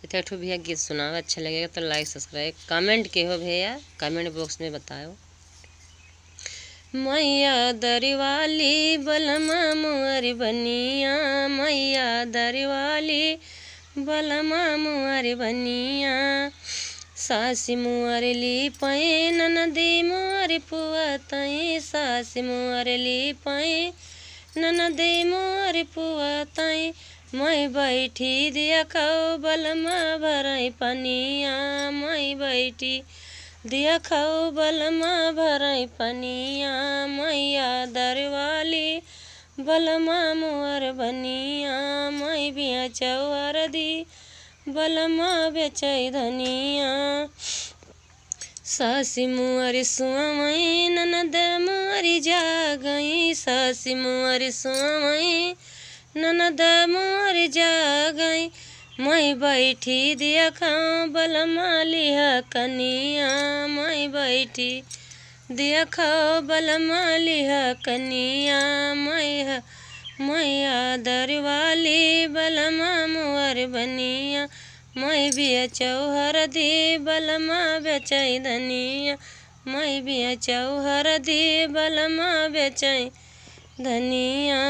इतना ठो भैया गीत सुनाओ, अच्छा लगेगा तो लाइक सब्सक्राइब कमेंट के हो भैया, कमेंट बॉक्स में बताओ। मैया दरवाली बलमा मुअर बनिया, मैया दरवाली बलमा मुअर बनिया, सासी मुअर ली पै ननदी मुअर पुअतई, सासी मुअर ली पै ननदी मुअर पुअतई, मैं बैठी दिया खाओ बलमा भरई पनिया, मैं बैठी दिया खाओ बलमा भरई पनिया, मैया दरवाली बलमा मुअर बनिया, मैं बिया चौहर दी बलमा बेचै धनिया, सासी मुअर सुमई ननद मुअर जागई, सासी मुअर सुमई ननद मुअर जागई, मैं बैठी दिया खाओ बलमा लिहा कनिया, मैं बैठी दिया खाओ बलमा लिहा कनिया, मैया दरवाली बलमा मुअर बनिया, मैं बिया चौहर दी बलमा बेचै धनिया, मैं बिया चौहर दी बलमा बेचै धनिया।